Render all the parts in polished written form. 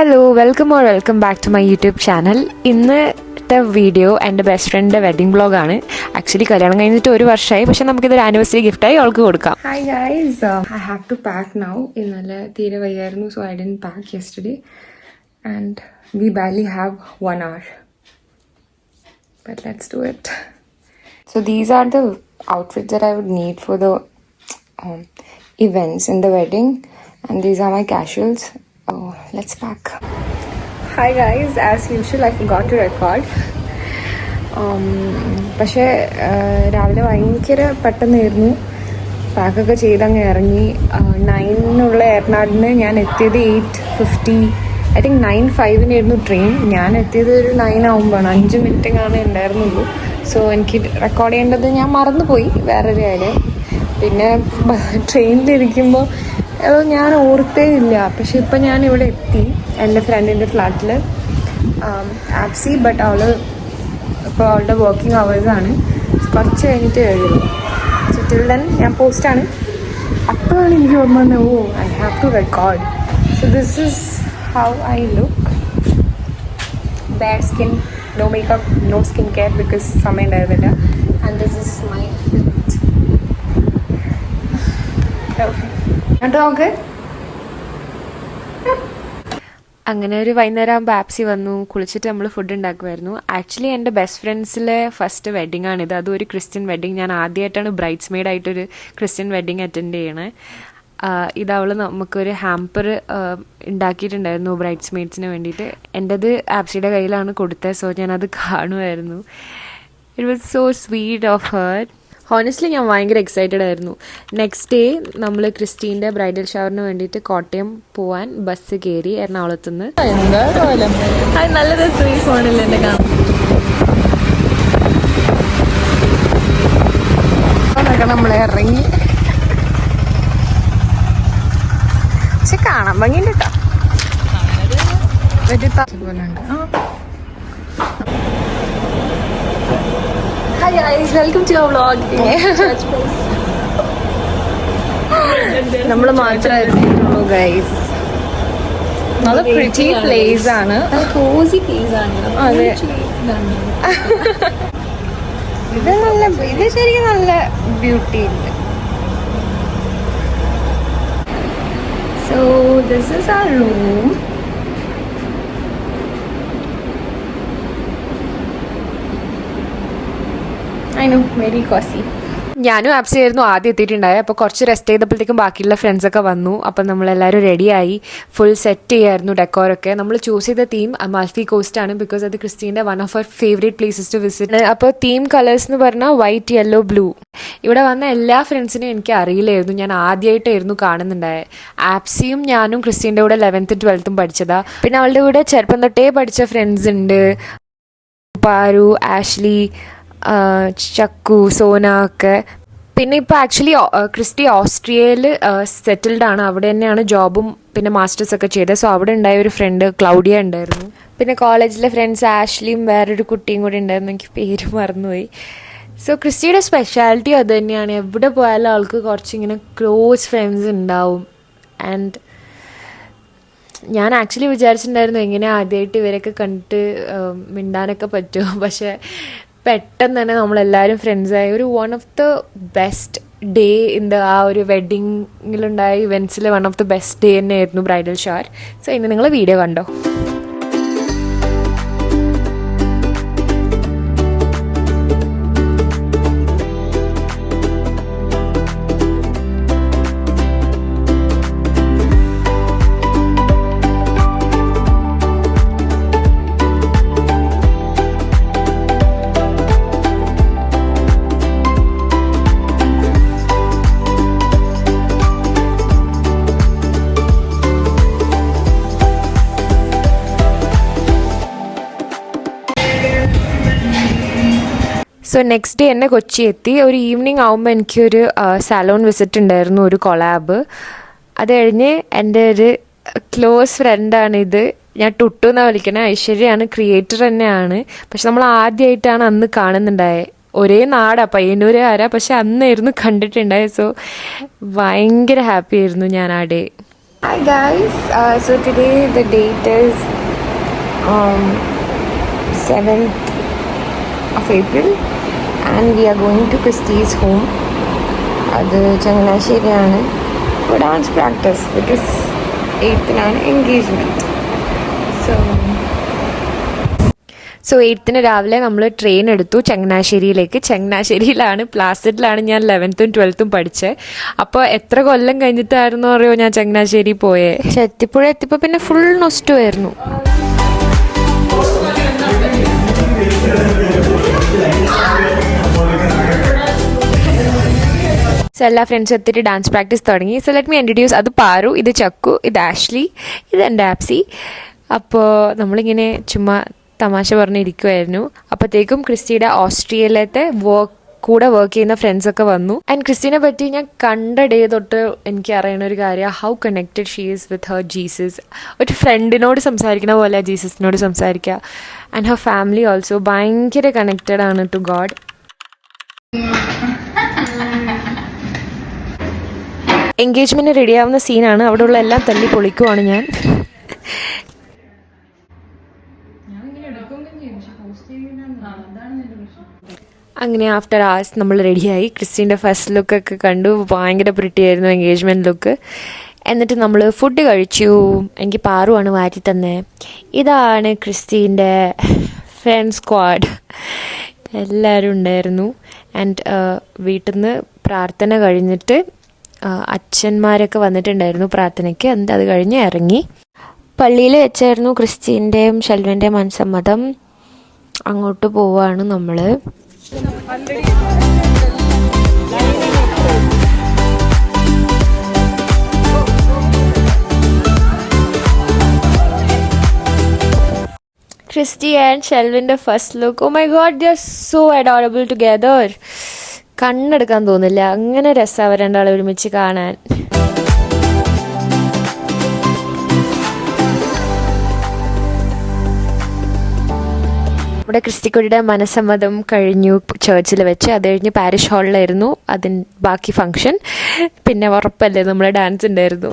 Hello welcome back to my YouTube channel. ഇന്നത്തെ video എൻ്റെ best ഫ്രണ്ടിൻ്റെ വെഡിങ് വ്ളോഗാണ്. ആക്ച്വലി കല്യാണം കഴിഞ്ഞിട്ട് 1 വർഷമായി, പക്ഷെ നമുക്കിതൊരു ആനിവേഴ്സറി ഗിഫ്റ്റായി അവൾക്ക് കൊടുക്കാം. Hi guys, I have to pack now. ഇന്നലെ തീരെ വയ്യായിരുന്നു, so I didn't pack yesterday and we barely have 1 hour. But let's do it. So these are the outfits that I would need for the events in the wedding, and these are my casuals. Let's pack. Hi guys, as usual I forgot to record. പക്ഷേ രാവിലെ ഭയങ്കര പെട്ടെന്നായിരുന്നു. പാക്കൊക്കെ ചെയ്തങ്ങ് ഇറങ്ങി. 9 ഏർനാടിന് ഞാൻ എത്തിയത് 8:50. I think 9:05 train. ഞാൻ എത്തിയത് ഒരു 9 ആകുമ്പോഴാണ്. 5 മിനിറ്റെങ്ങാണ് ഉണ്ടായിരുന്നുള്ളൂ. സോ എനിക്ക് റെക്കോർഡ് ചെയ്യേണ്ടത് ഞാൻ മറന്നുപോയി, വേറൊരു കാര്യം. പിന്നെ ട്രെയിനിലിരിക്കുമ്പോൾ ഞാൻ ഓർത്തേ ഇല്ല. പക്ഷെ ഇപ്പം ഞാൻ ഇവിടെ എത്തി എൻ്റെ ഫ്രണ്ടിൻ്റെ ഫ്ലാറ്റിൽ ആപ്സി. ബട്ട് ഇപ്പോൾ അവളുടെ വർക്കിംഗ് അവേഴ്സാണ്. കുറച്ച് കഴിഞ്ഞിട്ട് കഴിയുള്ളൂ. സോ ടിൽ ദെൻ ഞാൻ പോസ്റ്റാണ്. അപ്പോഴാണ് എനിക്ക് ഓർമ്മ വന്നത്, oh I have to record. So this is how I look. Bad skin, no makeup, no skin care because സമയം ഉണ്ടായിരുന്നില്ല. And this is my fit. Okay. അങ്ങനെ ഒരു വൈകുന്നേരം ആകുമ്പോൾ ആപ്സി വന്നു. കുളിച്ചിട്ട് നമ്മൾ ഫുഡ് ഉണ്ടാക്കുമായിരുന്നു. ആക്ച്വലി എൻ്റെ ബെസ്റ്റ് ഫ്രണ്ട്സിലെ ഫസ്റ്റ് വെഡ്ഡിങ് ആണിത്. അതും ഒരു ക്രിസ്ത്യൻ വെഡ്ഡിങ്. ഞാൻ ആദ്യമായിട്ടാണ് ബ്രൈഡ്സ് മെയ്ഡ് ആയിട്ടൊരു ക്രിസ്ത്യൻ വെഡ്ഡിങ് അറ്റൻഡ് ചെയ്യണേ. ഇതവൾ നമുക്കൊരു ഹാമ്പർ ഉണ്ടാക്കിയിട്ടുണ്ടായിരുന്നു ബ്രൈഡ്സ് മെയ്ഡ്സിന് വേണ്ടിയിട്ട്. എൻ്റെത് ആപ്സിയുടെ കയ്യിലാണ് കൊടുത്തത്. സോ ഞാനത് കാണുമായിരുന്നു. It was so sweet of her. Honestly ഞാൻ ഭയങ്കര എക്സൈറ്റഡ് ആയിരുന്നു. നെക്സ്റ്റ് ഡേ നമ്മൾ ക്രിസ്റ്റീൻ്റെ ബ്രൈഡൽ ഷവറിന് വേണ്ടിയിട്ട് കോട്ടയം പോവാൻ ബസ് കയറി എറണാകുളത്തുനിന്ന്. നല്ല രസം ഈ ഫോണിൽ എന്നെ കാണാം. നമ്മൾ ഇറങ്ങി. പക്ഷെ കാണാൻ ഭംഗിയുണ്ട് കേട്ടോ. Hi guys, welcome to our vlog. നമ്മൾ മാത്രമായിട്ടുള്ളൂ ഗൈസ്. നല്ല പ്രിറ്റി പ്ലേസ് ആണ്. കോസി പ്ലേസ് ആണ്. അതെ, ഇത് ശരിക്കും നല്ല ബ്യൂട്ടി ഉണ്ട്. So this is our room. I know, very cozy. ഞാനും ആപ്സി ആയിരുന്നു ആദ്യം എത്തിയിട്ടുണ്ടായത്. അപ്പോൾ കുറച്ച് റെസ്റ്റ് ചെയ്തപ്പോഴത്തേക്കും ബാക്കിയുള്ള ഫ്രണ്ട്സൊക്കെ വന്നു. അപ്പം നമ്മളെല്ലാവരും റെഡിയായി. ഫുൾ സെറ്റ് ചെയ്യായിരുന്നു ഡെക്കോറൊക്കെ. നമ്മൾ ചൂസ് ചെയ്ത തീം അമാൽഫി കോസ്റ്റ് ആണ്. ബിക്കോസ് അത് ക്രിസ്റ്റീൻ്റെ one of our favourite places to visit. അപ്പോൾ തീം കളേഴ്സ് എന്ന് പറഞ്ഞാൽ വൈറ്റ്, യെല്ലോ, ബ്ലൂ. ഇവിടെ വന്ന എല്ലാ ഫ്രണ്ട്സിനെയും എനിക്ക് അറിയില്ലായിരുന്നു. ഞാൻ ആദ്യമായിട്ടായിരുന്നു കാണുന്നുണ്ടായത്. ആപ്സിയും ഞാനും ക്രിസ്റ്റീൻ്റെ കൂടെ 11th 12th പഠിച്ചതാ. പിന്നെ അവളുടെ കൂടെ ചെറുപ്പം തൊട്ടേ പഠിച്ച ഫ്രണ്ട്സ് ഉണ്ട്. പാരു, ആഷ്ലി, ചക്കു, സോന ഒക്കെ. പിന്നെ ഇപ്പോൾ ആക്ച്വലി ക്രിസ്റ്റി ഓസ്ട്രിയയിൽ സെറ്റിൽഡ് ആണ്. അവിടെ തന്നെയാണ് ജോബും പിന്നെ മാസ്റ്റേഴ്സൊക്കെ ചെയ്തത്. സോ അവിടെ ഉണ്ടായ ഒരു ഫ്രണ്ട് ക്ലൗഡിയ ഉണ്ടായിരുന്നു. പിന്നെ കോളേജിലെ ഫ്രണ്ട്സ് ആഷ്ലിയും വേറൊരു കുട്ടിയും കൂടി ഉണ്ടായിരുന്നു. എനിക്ക് പേര് മറന്നുപോയി. സോ ക്രിസ്റ്റിയുടെ സ്പെഷ്യാലിറ്റി അത് തന്നെയാണ്. എവിടെ പോയാലും ആൾക്ക് കുറച്ചിങ്ങനെ ക്ലോസ് ഫ്രണ്ട്സ് ഉണ്ടാവും. ആൻഡ് ഞാൻ ആക്ച്വലി വിചാരിച്ചിട്ടുണ്ടായിരുന്നു എങ്ങനെ ആദ്യമായിട്ട് ഇവരൊക്കെ കണ്ടിട്ട് മിണ്ടാനൊക്കെ പറ്റുമോ. പക്ഷേ പെട്ടെന്ന് തന്നെ നമ്മളെല്ലാവരും ഫ്രണ്ട്സായി. ഒരു one of the best day in the ആ ഒരു വെഡ്ഡിങ്ങിലുണ്ടായ ഇവൻറ്റ്സിൽ one of the best day തന്നെയായിരുന്നു ബ്രൈഡൽ ഷവർ. സോ ഇന്ന് നിങ്ങൾ വീഡിയോ കണ്ടോ. സോ നെക്സ്റ്റ് ഡേ എന്നെ കൊച്ചി എത്തി. ഒരു ഈവനിങ് ആകുമ്പോൾ എനിക്കൊരു സലോൺ വിസിറ്റ് ഉണ്ടായിരുന്നു, ഒരു കൊളാബ്. അത് കഴിഞ്ഞ് എൻ്റെ ഒരു ക്ലോസ് ഫ്രണ്ടാണിത്. ഞാൻ ടുട്ടു എന്നാണ് വിളിക്കണേ. ഐശ്വര്യയാണ്, ക്രിയേറ്റർ തന്നെയാണ്. പക്ഷെ നമ്മൾ ആദ്യമായിട്ടാണ് അന്ന് കാണുന്നുണ്ടായത്. ഒരേ നാടാ, പയ്യന്നൂരുകാരാ. പക്ഷെ അന്നായിരുന്നു കണ്ടിട്ടുണ്ടായത്. സോ ഭയങ്കര ഹാപ്പി ആയിരുന്നു ഞാൻ ആ day. Hi guys, so today the date is 7th of April and we are going to Christy's home. അത് ചങ്ങനാശ്ശേരിയാണ് for dance practice because 8th engagement. So 8th രാവിലെ നമ്മൾ ട്രെയിൻ എടുത്തു ചങ്ങനാശ്ശേരിയിലേക്ക്. ചങ്ങനാശ്ശേരിയിലാണ്, പ്ലാസിഡിലാണ് ഞാൻ 11th 12th പഠിച്ചത്. അപ്പോൾ എത്ര കൊല്ലം കഴിഞ്ഞിട്ടായിരുന്നു അറിയോ ഞാൻ ചങ്ങനാശ്ശേരി പോയേ. എത്തിയപ്പോൾ പിന്നെ ഫുൾ നൊസ്റ്റുമായിരുന്നു. സോ എല്ലാ ഫ്രണ്ട്സും എത്തിയിട്ട് ഡാൻസ് പ്രാക്ടീസ് തുടങ്ങി. സോ ലെറ്റ് മീ ഇൻട്രൊഡ്യൂസ്, അത് പാറു, ഇത് ചക്കു, ഇത് ആഷ്ലി, ഇത് എൻ്റെ ആപ്സി. അപ്പോൾ നമ്മളിങ്ങനെ ചുമ്മാ തമാശ പറഞ്ഞിരിക്കുമായിരുന്നു. അപ്പോഴത്തേക്കും ക്രിസ്റ്റിയുടെ ഓസ്ട്രേലിയയിലത്തെ കൂടെ വർക്ക് ചെയ്യുന്ന ഫ്രണ്ട്സൊക്കെ വന്നു. ആൻഡ് ക്രിസ്റ്റീനെ പറ്റി ഞാൻ കണ്ട ഡേ തൊട്ട് എനിക്ക് അറിയുന്ന ഒരു കാര്യം, how connected she is with Har Jesus. ഒരു ഫ്രണ്ടിനോട് സംസാരിക്കണ പോലെ ജീസസിനോട് സംസാരിക്കുക. ആൻഡ് ഹർ ഫാമിലി ഓൾസോ ഭയങ്കര കണക്റ്റഡ് ആണ് ടു ഗോഡ്. എൻഗേജ്മെൻറ്റ് റെഡിയാവുന്ന സീനാണ്. അവിടെയുള്ള എല്ലാം തല്ലി പൊളിക്കുവാണ് ഞാൻ. അങ്ങനെ ആഫ്റ്റർ ആവേഴ്സ് നമ്മൾ റെഡിയായി. ക്രിസ്റ്റീൻ്റെ ഫസ്റ്റ് ലുക്കൊക്കെ കണ്ടു, ഭയങ്കര പ്രിറ്റി ആയിരുന്നു എൻഗേജ്മെൻറ്റ് ലുക്ക്. എന്നിട്ട് നമ്മൾ ഫുഡ് കഴിച്ചു. എനിക്ക് പാറുവാണ് മാറ്റി തന്നെ. ഇതാണ് ക്രിസ്റ്റീൻ്റെ ഫ്രണ്ട് സ്ക്വാഡ്, എല്ലാവരും ഉണ്ടായിരുന്നു. ആൻഡ് വീട്ടിൽ നിന്ന് പ്രാർത്ഥന കഴിഞ്ഞിട്ട് അച്ഛന്മാരൊക്കെ വന്നിട്ടുണ്ടായിരുന്നു പ്രാർത്ഥനയ്ക്ക്. എന്നിട്ട് അത് കഴിഞ്ഞ് ഇറങ്ങി. പള്ളിയിൽ വെച്ചായിരുന്നു ക്രിസ്റ്റീൻ്റെയും ഷെൽവിൻ്റെയും മനസ്സമ്മതം. അങ്ങോട്ട് പോവാണ് നമ്മൾ. ക്രിസ്റ്റി ആൻഡ് ഷെൽവിൻ്റെ first look, oh my god, they are so adorable together. കണ്ണെടുക്കാൻ തോന്നില്ല, അങ്ങനെ രസമാണ് രണ്ടാളെ ഒരുമിച്ച് കാണാൻ. നമ്മുടെ ക്രിസ്റ്റിക്കുട്ടിയുടെ മനസ്സമ്മതം കഴിഞ്ഞു ചേർച്ചിൽ വെച്ച്. അത് കഴിഞ്ഞ് പാരിഷ് ഹാളിലായിരുന്നു ബാക്കി ഫങ്ഷൻ. പിന്നെ ഉറപ്പല്ലേ നമ്മളെ ഡാൻസ് ഉണ്ടായിരുന്നു.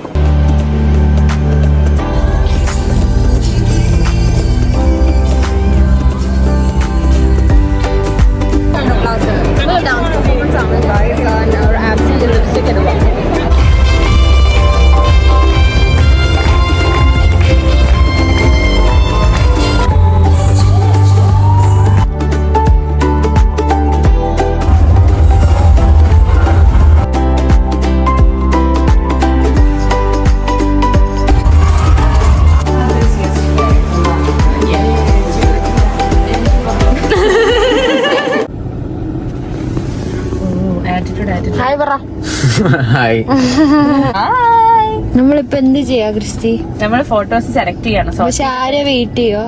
നമ്മളിപ്പോ എന്ത് ചെയ്യാ ക്രിസ്റ്റി? നമ്മള് ഫോട്ടോസ് സെലക്ട് ചെയ്യണം. പക്ഷെ ആരെ വെയിറ്റ് ചെയ്യോ?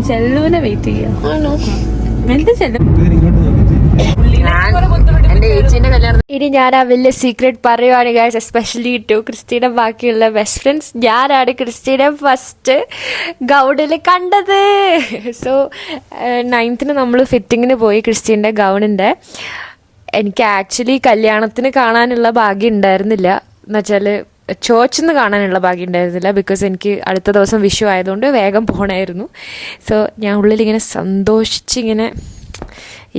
ചെല്ലുവിനെ വെയിറ്റ് ചെയ്യാം. ആണോ? ഇനി ഞാൻ ആ വലിയ സീക്രട്ട് പറയുവാണ് ഗൈസ്, എസ്പെഷ്യലി ടു ക്രിസ്റ്റീനെ ബാക്കിയുള്ള ബെസ്റ്റ് ഫ്രണ്ട്സ്. ഞാനാണ് ക്രിസ്റ്റീനെ ഫസ്റ്റ് ഗൗണിൽ കണ്ടത്. സോ 9th നമ്മൾ ഫിറ്റിങ്ങിന് പോയി ക്രിസ്റ്റീൻ്റെ ഗൗണിൻ്റെ. എനിക്ക് ആക്ച്വലി കല്യാണത്തിന് കാണാനുള്ള ഭാഗ്യം ഉണ്ടായിരുന്നില്ല, എന്നുവെച്ചാൽ ചോച്ചിൽ നിന്ന് കാണാനുള്ള ഭാഗ്യം ഉണ്ടായിരുന്നില്ല. ബിക്കോസ് എനിക്ക് അടുത്ത ദിവസം വിഷു ആയതുകൊണ്ട് വേഗം പോകണമായിരുന്നു. സോ ഞാൻ ഉള്ളിലിങ്ങനെ സന്തോഷിച്ചിങ്ങനെ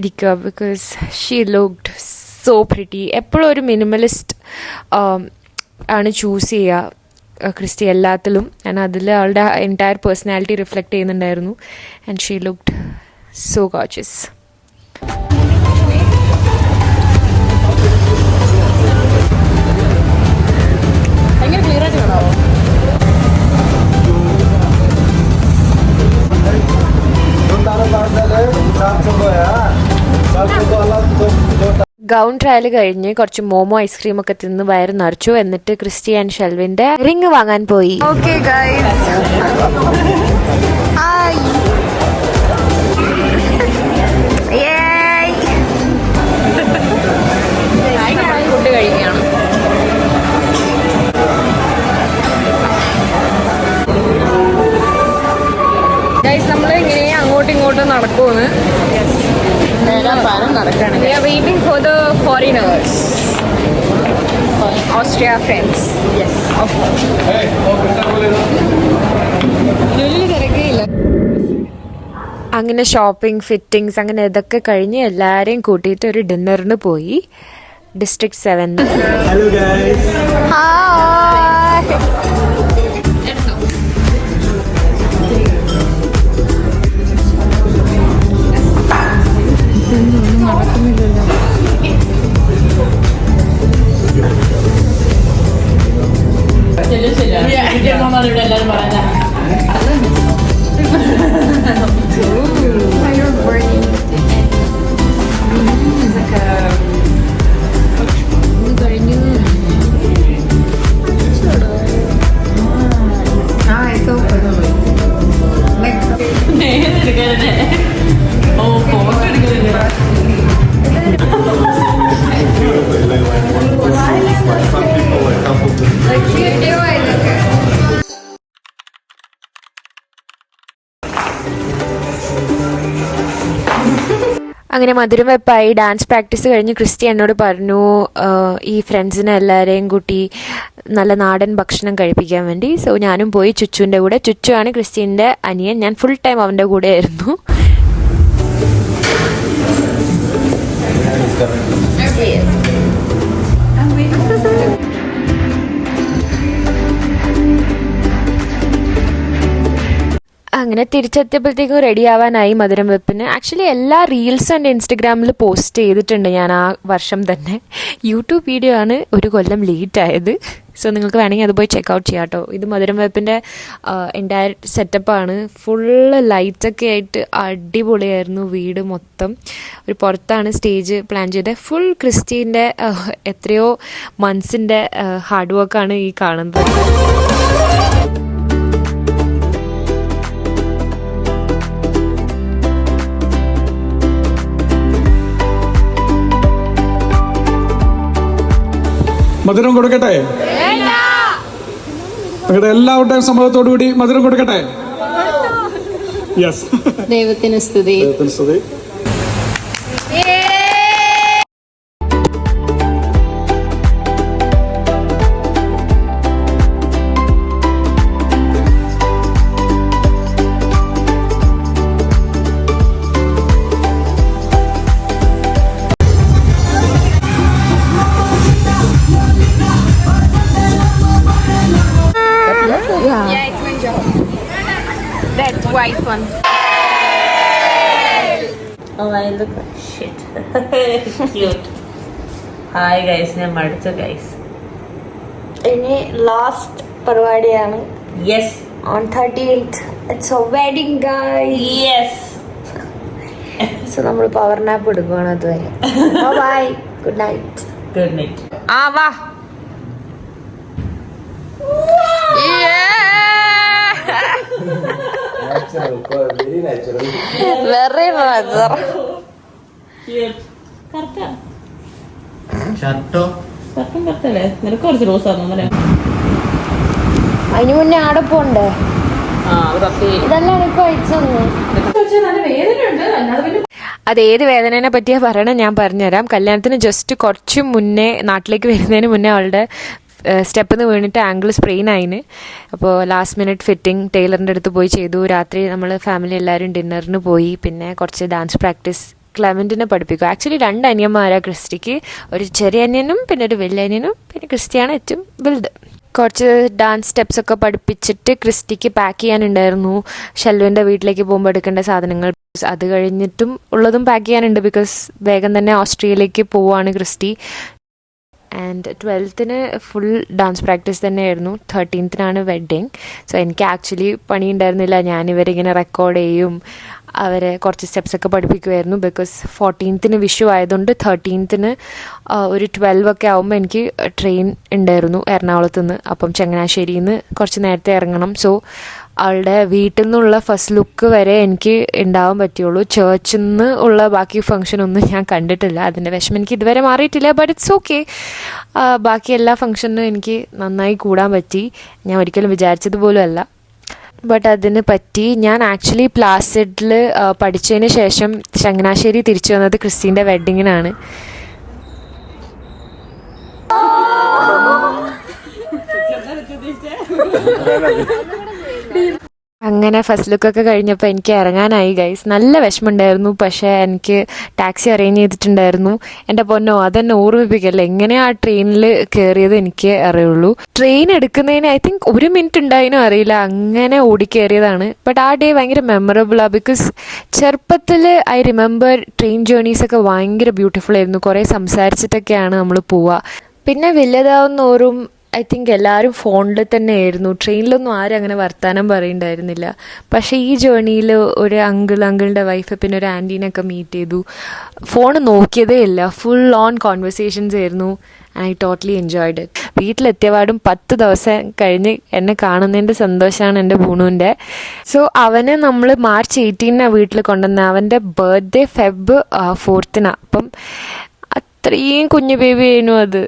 ഇരിക്കുക. Because she looked so pretty. എപ്പോഴും ഒരു മിനിമലിസ്റ്റ് ആണ് ചൂസ് ചെയ്യുക ക്രിസ്റ്റി എല്ലാത്തിലും. ആൻഡ് അതിൽ അവളുടെ എൻറ്റയർ പേഴ്സണാലിറ്റി റിഫ്ലക്റ്റ് ചെയ്യുന്നുണ്ടായിരുന്നു. And she looked so gorgeous. Gown trial കഴിഞ്ഞ് കുറച്ച് മോമോ ഐസ്ക്രീം ഒക്കെ തിന്ന് വയറ് നിറച്ചു. എന്നിട്ട് ക്രിസ്റ്റി ആൻഡ് ഷെൽവിന്റെ റിങ് വാങ്ങാൻ പോയി. ഓക്കേ ഗൈസ്, ഫുഡ് കഴിക്കുകയാണ്. ഗൈസ് നമ്മൾ ഇങ്ങനെ അങ്ങോട്ടും ഇങ്ങോട്ടും നടക്കുമെന്ന് നടക്കുകയാണ്. We are waiting for the foreigners. Austria friends. Yes. അങ്ങനെ ഷോപ്പിംഗ് ഫിറ്റിങ്സ് അങ്ങനെ ഇതൊക്കെ കഴിഞ്ഞ് എല്ലാവരെയും കൂട്ടിയിട്ട് ഒരു ഡിന്നറിന് പോയി ഡിസ്ട്രിക്ട് 7. Hello guys. ഇവിടെ എല്ലാവരും പറഞ്ഞ അങ്ങനെ മധുരം വെപ്പായി ഡാൻസ് പ്രാക്ടീസ് കഴിഞ്ഞ് ക്രിസ്റ്റി എന്നോട് പറഞ്ഞു ഈ ഫ്രണ്ട്സിനെ എല്ലാവരെയും കൂട്ടി നല്ല നാടൻ ഭക്ഷണം കഴിപ്പിക്കാൻ വേണ്ടി. സോ ഞാനും പോയി ചുച്ചുവിൻ്റെ കൂടെ. ചുച്ചു ആണ് ക്രിസ്റ്റീൻ്റെ അനിയൻ. ഞാൻ ഫുൾ ടൈം അവൻ്റെ കൂടെ ആയിരുന്നു. അങ്ങനെ തിരിച്ചെത്തിയപ്പോഴത്തേക്കും റെഡി ആവാനായി മധുരം വെപ്പിന്. ആക്ച്വലി എല്ലാ റീൽസും എൻ്റെ ഇൻസ്റ്റഗ്രാമിൽ പോസ്റ്റ് ചെയ്തിട്ടുണ്ട് ഞാൻ ആ വർഷം തന്നെ. യൂട്യൂബ് വീഡിയോ ആണ് ഒരു കൊല്ലം ലേറ്റ് ആയത്. സോ നിങ്ങൾക്ക് വേണമെങ്കിൽ അത് പോയി ചെക്കൗട്ട് ചെയ്യാം കേട്ടോ. ഇത് മധുരം വെപ്പിൻ്റെ എൻ്റയർ സെറ്റപ്പാണ്. ഫുള്ള് ലൈറ്റ്സൊക്കെ ആയിട്ട് അടിപൊളിയായിരുന്നു വീട് മൊത്തം. ഒരു പുറത്താണ് സ്റ്റേജ് പ്ലാൻ ചെയ്തത്. ഫുൾ ക്രിസ്റ്റീൻ്റെ എത്രയോ മന്ത്സിൻ്റെ ഹാർഡ് വർക്കാണ് ഈ കാണുന്നത്. മധുരം കൊടുക്കട്ടെ? നിങ്ങളുടെ എല്ലാവരുടെയും സമ്മതത്തോടു കൂടി മധുരം കൊടുക്കട്ടെ? യെസ്. ദൈവത്തിന് സ്തുതി. ദൈവത്തിന് സ്തുതി. Yeah, it's my job. That white one. Oh, I look like shit. Cute. Hi guys, ഞാൻ മടുത്തു guys. ഇനി ലാസ്റ്റ് പരിപാടിയാണ്. Yes. On 13th, it's a wedding, guys. Yes. So നമ്മൾ പവർ നാപ്പ് എടുക്കുകയാണ് അതുവരെ. Bye. Good night. Good night. വാ Very natural. Cute. Correct. ഷർട്ടോ കറക്റ്റും കറക്റ്റല്ലേ? നിനക്ക് കുറച്ച് റോസ് ആണെന്നല്ലേ? അതിന് മുന്നേ ആടെ പോണ്ടേ? ആ അത് പപ്പി. ഇതെല്ലാം എനിക്ക് അയച്ചു തന്നു. നല്ല വേദനയുണ്ട്. അല്ലാതെ പിന്നെ അതേത് വേദനേനെ പറ്റിയാ പറയണം ഞാൻ പറഞ്ഞുതരാം. കല്യാണത്തിന് ജസ്റ്റ് കുറച്ച് മുന്നേ നാട്ടിലേക്ക് വരുന്നതിന് മുന്നേ അവളുടെ സ്റ്റെപ്പിൽ നിന്ന് വീണിട്ട് ആംഗിൾ സ്പ്രെയിൻ ആയിന്. അപ്പോൾ ലാസ്റ്റ് മിനിറ്റ് ഫിറ്റിംഗ് ടൈലറിൻ്റെ അടുത്ത് പോയി ചെയ്തു. രാത്രി നമ്മൾ ഫാമിലി എല്ലാവരും ഡിന്നറിന് പോയി. പിന്നെ കുറച്ച് ഡാൻസ് പ്രാക്ടീസ് ക്ലെമൻറ്റിനെ പഠിപ്പിക്കും. ആക്ച്വലി 2 അനിയന്മാരാണ് ക്രിസ്റ്റിക്ക്. ഒരു ചെറിയ അനിയനും പിന്നെ ഒരു വലിയ അനിയനും. പിന്നെ ക്രിസ്റ്റിയാണ് ഏറ്റവും വലുത്. കുറച്ച് ഡാൻസ് സ്റ്റെപ്സൊക്കെ പഠിപ്പിച്ചിട്ട് ക്രിസ്റ്റിക്ക് പാക്ക് ചെയ്യാനുണ്ടായിരുന്നു. ഷെൽവിൻ്റെ വീട്ടിലേക്ക് പോകുമ്പോൾ എടുക്കേണ്ട സാധനങ്ങൾ. അത് കഴിഞ്ഞിട്ടും ഉള്ളതും പാക്ക് ചെയ്യാനുണ്ട്. ബിക്കോസ് വേഗം തന്നെ ഓസ്ട്രേലിയയിലേക്ക് പോവുകയാണ് Christy. And 12th full dance practice തന്നെയായിരുന്നു. 13th wedding. സോ എനിക്ക് ആക്ച്വലി പണി ഉണ്ടായിരുന്നില്ല. ഞാനിവരിങ്ങനെ റെക്കോർഡ് ചെയ്യും, അവരെ കുറച്ച് സ്റ്റെപ്സൊക്കെ പഠിപ്പിക്കുമായിരുന്നു. ബിക്കോസ് 14th വിഷു ആയതുകൊണ്ട് 13th ഒരു 12 ഒക്കെ ആകുമ്പോൾ എനിക്ക് ട്രെയിൻ ഉണ്ടായിരുന്നു എറണാകുളത്ത് നിന്ന്. അപ്പം ചങ്ങനാശ്ശേരിയിൽ നിന്ന് കുറച്ച് നേരത്തെ ഇറങ്ങണം. സോ അവളുടെ വീട്ടിൽ നിന്നുള്ള ഫസ്റ്റ് ലുക്ക് വരെ എനിക്ക് ഉണ്ടാവാൻ പറ്റുള്ളൂ. ചേർച്ചിൽ നിന്ന് ഉള്ള ബാക്കി ഫംഗ്ഷനൊന്നും ഞാൻ കണ്ടിട്ടില്ല. അതിൻ്റെ വിഷമം എനിക്ക് ഇതുവരെ മാറിയിട്ടില്ല. But it's okay. ബാക്കി എല്ലാ ഫംഗ്ഷനും എനിക്ക് നന്നായി കൂടാൻ പറ്റി. ഞാൻ ഒരിക്കലും വിചാരിച്ചതുപോലും അല്ല. ബട്ട് അതിന് പറ്റി. ഞാൻ ആക്ച്വലി പ്ലാസിഡിൽ പഠിച്ചതിന് ശേഷം ചങ്ങനാശ്ശേരി തിരിച്ചു വന്നത് ക്രിസ്റ്റീൻ്റെ വെഡ്ഡിങ്ങിനാണ്. അങ്ങനെ ഫസ്റ്റ് ലുക്കൊക്കെ കഴിഞ്ഞപ്പോൾ എനിക്ക് ഇറങ്ങാനായി ഗൈസ്. നല്ല വിഷമമുണ്ടായിരുന്നു. പക്ഷേ എനിക്ക് ടാക്സി അറേഞ്ച് ചെയ്തിട്ടുണ്ടായിരുന്നു. എൻ്റെ പൊന്നോ അതെന്നെ ഓർമ്മിപ്പിക്കല്ലേ, എങ്ങനെയാ ആ ട്രെയിനിൽ കയറിയത് എനിക്ക് അറിയുള്ളൂ. ട്രെയിൻ എടുക്കുന്നതിന് ഐ തിങ്ക് 1 മിനിറ്റ് ഉണ്ടായിനും അറിയില്ല, അങ്ങനെ ഓടിക്കയറിയതാണ്. ബട്ട് ആ ഡേ ഭയങ്കര മെമ്മറബിളാണ്. ബിക്കോസ് ചെറുപ്പത്തിൽ ഐ റിമെമ്പർ ട്രെയിൻ ജേർണീസൊക്കെ ഭയങ്കര ബ്യൂട്ടിഫുൾ ആയിരുന്നു. കുറേ സംസാരിച്ചിട്ടൊക്കെയാണ് നമ്മൾ പോവുക. പിന്നെ വലുതാവുന്നോറും ഐ തിങ്ക് എല്ലാവരും ഫോണിൽ തന്നെ ആയിരുന്നു. ട്രെയിനിലൊന്നും ആരും അങ്ങനെ വർത്താനം പറയുന്നുണ്ടായിരുന്നില്ല. പക്ഷേ ഈ ജേർണിയിൽ ഒരു അങ്കിളിൻ്റെ വൈഫ് പിന്നെ ഒരു ആൻറ്റീനൊക്കെ മീറ്റ് ചെയ്തു. ഫോൺ നോക്കിയതേ ഇല്ല, ഫുൾ ഓൺ കോൺവെർസേഷൻസ് ആയിരുന്നു. I totally enjoyed it. വീട്ടിലെത്തിയപാടും 10 ദിവസം കഴിഞ്ഞ് എന്നെ കാണുന്നതിൻ്റെ സന്തോഷമാണ് എൻ്റെ ബൂണുവിൻ്റെ. സോ അവനെ നമ്മൾ മാർച്ച് 18 വീട്ടിൽ കൊണ്ടുവന്നത്. അവൻ്റെ ബർത്ത്ഡേ Feb 4. അപ്പം അത്രയും കുഞ്ഞു ബേബി ആയിരുന്നു അത്.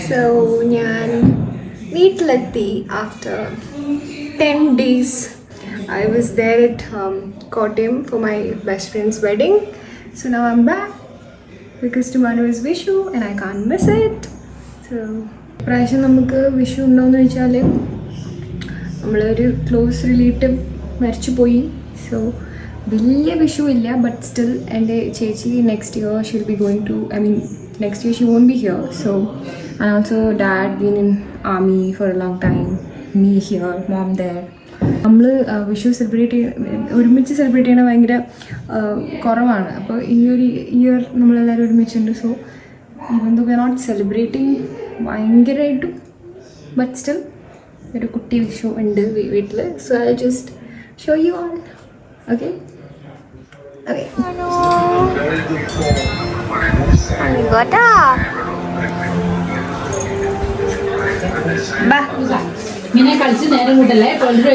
സോ ഞാൻ വീട്ടിലെത്തി after 10 days. I was there at Kottayam for my best friend's wedding. So now I'm back because tomorrow is Vishu and I can't miss it. So പ്രാവശ്യം നമുക്ക് വിഷു ഉണ്ടോയെന്ന് വെച്ചാൽ നമ്മളൊരു ക്ലോസ് റിലേറ്റീവ് മരിച്ചു പോയി. സോ വലിയ വിഷു ഇല്ല, ബട്ട് സ്റ്റിൽ എൻ്റെ ചേച്ചി next year she will be going to next year she won't be here. So, and also dad been in army for a long time, me here, mom there. നമ്മൾ വിഷു ഒരുമിച്ച് celebrate ചെയ്യണ ഭയങ്കര കുറവാണ്. അപ്പോൾ ഈ ഒരു ഇയർ നമ്മളെല്ലാവരും ഒരുമിച്ചുണ്ട്. So even though we are not celebrating ഭയങ്കരമായിട്ടും, ബട്ട് സ്റ്റിൽ ഒരു കുട്ടി വിഷു ഉണ്ട് വീട്ടിൽ. So I just show you all. Okay okay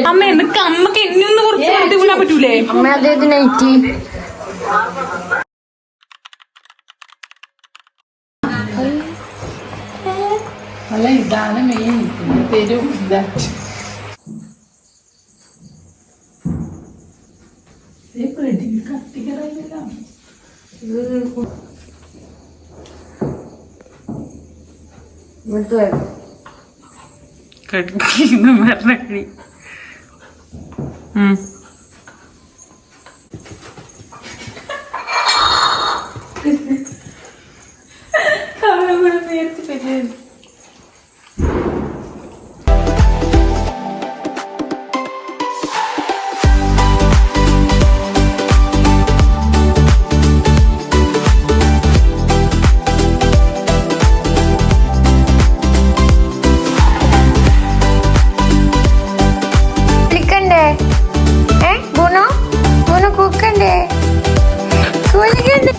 അമ്മ എനിക്ക് അമ്മക്ക് എന്നൊന്ന് കുറച്ച് വീണാൻ പറ്റൂലേ? അമ്മ അദ്ദേഹത്തിന് നൈറ്റി അല്ല ഇതാണ് മെയിൻ തരും. കുളിക്കണ്ടേ? കുളിക്കണ്ടേ?